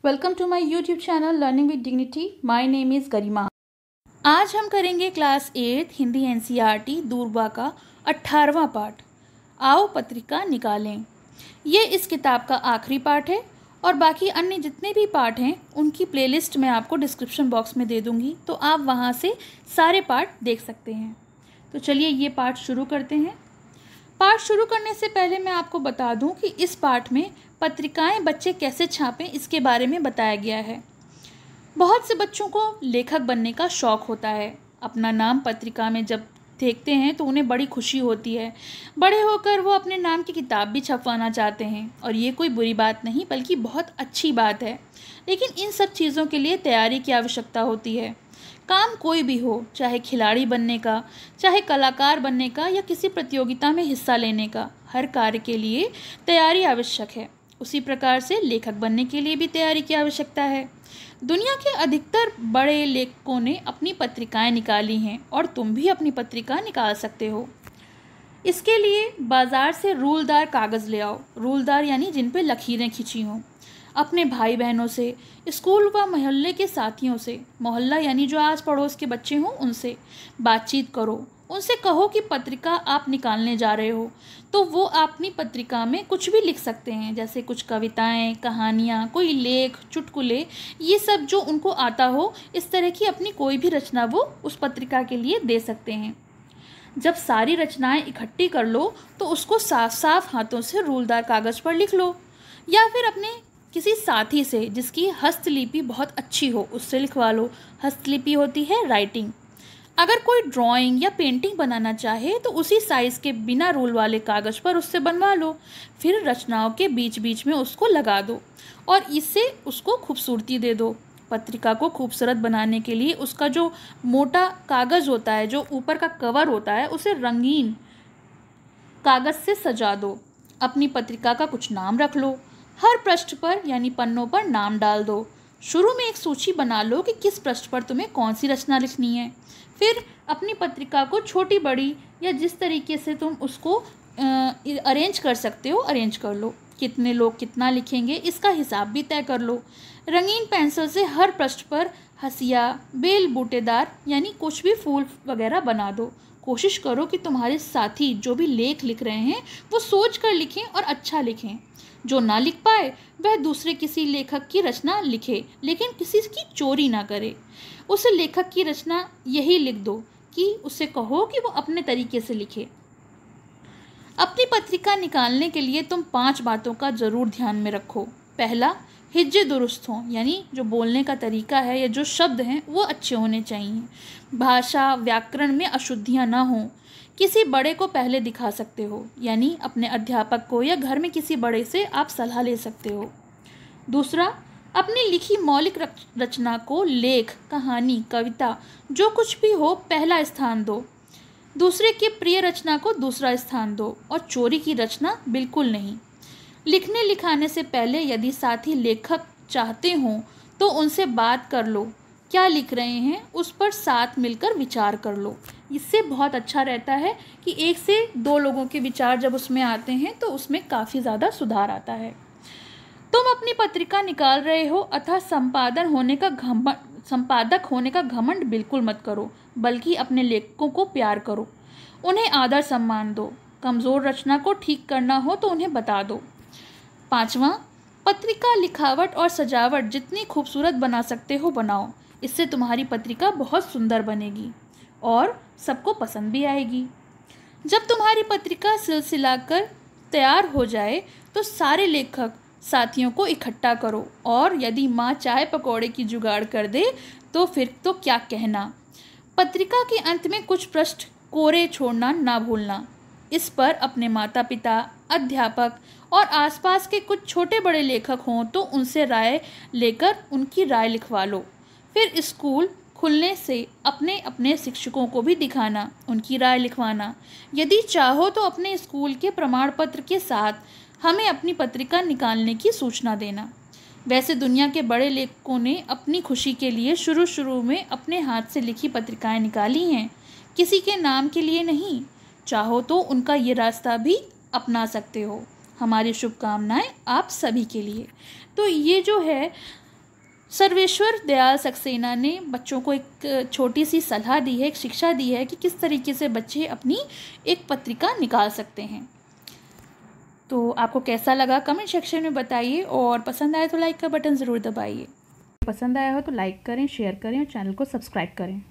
Welcome to my YouTube channel learning with dignity. My name is Garima. आज हम करेंगे class 8 Hindi NCERT दूरबा का 18वां पाठ। आओ पत्रिका निकालें। ये इस किताब का आखिरी पाठ है और बाकी अन्य जितने भी पाठ हैं उनकी प्लेलिस्ट मैं आपको डिस्क्रिप्शन बॉक्स में दे दूँगी, तो आप वहाँ से सारे पाठ देख सकते हैं। तो चलिए ये पाठ शुरू करते हैं। पाठ शुरू करने से पहले मैं आपको बता दूं कि इस पाठ में पत्रिकाएं बच्चे कैसे छापें इसके बारे में बताया गया है। बहुत से बच्चों को लेखक बनने का शौक़ होता है। अपना नाम पत्रिका में जब देखते हैं तो उन्हें बड़ी खुशी होती है। बड़े होकर वो अपने नाम की किताब भी छपवाना चाहते हैं और ये कोई बुरी बात नहीं बल्कि बहुत अच्छी बात है। लेकिन इन सब चीज़ों के लिए तैयारी की आवश्यकता होती है। काम कोई भी हो, चाहे खिलाड़ी बनने का, चाहे कलाकार बनने का या किसी प्रतियोगिता में हिस्सा लेने का, हर कार्य के लिए तैयारी आवश्यक है। उसी प्रकार से लेखक बनने के लिए भी तैयारी की आवश्यकता है। दुनिया के अधिकतर बड़े लेखकों ने अपनी पत्रिकाएं निकाली हैं और तुम भी अपनी पत्रिका निकाल सकते हो। इसके लिए बाज़ार से रूलदार कागज़ ले आओ। रूलदार यानी जिन पे लकीरें खिंची हों। अपने भाई बहनों से, स्कूल व मोहल्ले के साथियों से, मोहल्ला यानी जो आस पड़ोस के बच्चे हों उनसे बातचीत करो। उनसे कहो कि पत्रिका आप निकालने जा रहे हो, तो वो अपनी पत्रिका में कुछ भी लिख सकते हैं, जैसे कुछ कविताएं, कहानियाँ, कोई लेख, चुटकुले, ये सब जो उनको आता हो, इस तरह की अपनी कोई भी रचना वो उस पत्रिका के लिए दे सकते हैं। जब सारी रचनाएं इकट्ठी कर लो तो उसको साफ साफ हाथों से रूलदार कागज़ पर लिख लो, या फिर अपने किसी साथी से जिसकी हस्तलिपि बहुत अच्छी हो उससे लिखवा लो। हस्तलिपि होती है राइटिंग। अगर कोई ड्राइंग या पेंटिंग बनाना चाहे तो उसी साइज़ के बिना रूल वाले कागज़ पर उससे बनवा लो। फिर रचनाओं के बीच बीच में उसको लगा दो और इससे उसको खूबसूरती दे दो। पत्रिका को खूबसूरत बनाने के लिए उसका जो मोटा कागज़ होता है, जो ऊपर का कवर होता है, उसे रंगीन कागज़ से सजा दो। अपनी पत्रिका का कुछ नाम रख लो। हर पृष्ठ पर यानी पन्नों पर नाम डाल दो। शुरू में एक सूची बना लो कि किस पृष्ठ पर तुम्हें कौन सी रचना लिखनी है। फिर अपनी पत्रिका को छोटी बड़ी या जिस तरीके से तुम उसको अरेंज कर सकते हो अरेंज कर लो। कितने लोग कितना लिखेंगे इसका हिसाब भी तय कर लो। रंगीन पेंसिल से हर पृष्ठ पर हंसिया, बेल बूटेदार यानी कुछ भी फूल वगैरह बना दो। कोशिश करो कि तुम्हारे साथी जो भी लेख लिख रहे हैं वो सोच कर लिखें और अच्छा लिखें। जो ना लिख पाए वह दूसरे किसी लेखक की रचना लिखे, लेकिन किसी की चोरी ना करे। उस लेखक की रचना यही लिख दो कि उसे कहो कि वो अपने तरीके से लिखे। अपनी पत्रिका निकालने के लिए तुम 5 बातों का ज़रूर ध्यान में रखो। पहला, हिज्जे दुरुस्त हों, यानी जो बोलने का तरीका है या जो शब्द हैं वो अच्छे होने चाहिए। भाषा व्याकरण में अशुद्धियाँ ना हों। किसी बड़े को पहले दिखा सकते हो, यानी अपने अध्यापक को या घर में किसी बड़े से आप सलाह ले सकते हो। दूसरा, अपनी लिखी मौलिक रचना को लेख, कहानी, कविता जो कुछ भी हो पहला स्थान दो। दूसरे के प्रिय रचना को दूसरा स्थान दो और चोरी की रचना बिल्कुल नहीं। लिखने लिखाने से पहले यदि साथी लेखक चाहते हों तो उनसे बात कर लो। क्या लिख रहे हैं उस पर साथ मिलकर विचार कर लो। इससे बहुत अच्छा रहता है कि 1 से 2 लोगों के विचार जब उसमें आते हैं तो उसमें काफ़ी ज़्यादा सुधार आता है। तुम अपनी पत्रिका निकाल रहे हो अतः संपादक होने का घमंड बिल्कुल मत करो, बल्कि अपने लेखकों को प्यार करो, उन्हें आदर सम्मान दो। कमज़ोर रचना को ठीक करना हो तो उन्हें बता दो। 5वां, पत्रिका लिखावट और सजावट जितनी खूबसूरत बना सकते हो बनाओ। इससे तुम्हारी पत्रिका बहुत सुंदर बनेगी और सबको पसंद भी आएगी। जब तुम्हारी पत्रिका सिलसिलाकर तैयार हो जाए तो सारे लेखक साथियों को इकट्ठा करो और यदि माँ चाय पकौड़े की जुगाड़ कर दे तो फिर तो क्या कहना। पत्रिका के अंत में कुछ पृष्ठ कोरे छोड़ना ना भूलना। इस पर अपने माता पिता, अध्यापक और आसपास के कुछ छोटे बड़े लेखक हों तो उनसे राय लेकर उनकी राय लिखवा लो। फिर स्कूल खुलने से अपने अपने शिक्षकों को भी दिखाना, उनकी राय लिखवाना। यदि चाहो तो अपने स्कूल के प्रमाण पत्र के साथ हमें अपनी पत्रिका निकालने की सूचना देना। वैसे दुनिया के बड़े लेखकों ने अपनी खुशी के लिए शुरू में अपने हाथ से लिखी पत्रिकाएं निकाली हैं, किसी के नाम के लिए नहीं। चाहो तो उनका ये रास्ता भी अपना सकते हो। हमारी शुभकामनाएं आप सभी के लिए। तो ये जो है सर्वेश्वर दयाल सक्सेना ने बच्चों को एक छोटी सी सलाह दी है, एक शिक्षा दी है कि किस तरीके से बच्चे अपनी एक पत्रिका निकाल सकते हैं। तो आपको कैसा लगा कमेंट सेक्शन में बताइए, और पसंद आए तो लाइक का बटन ज़रूर दबाइए। पसंद आया हो तो लाइक करें, शेयर करें और चैनल को सब्सक्राइब करें।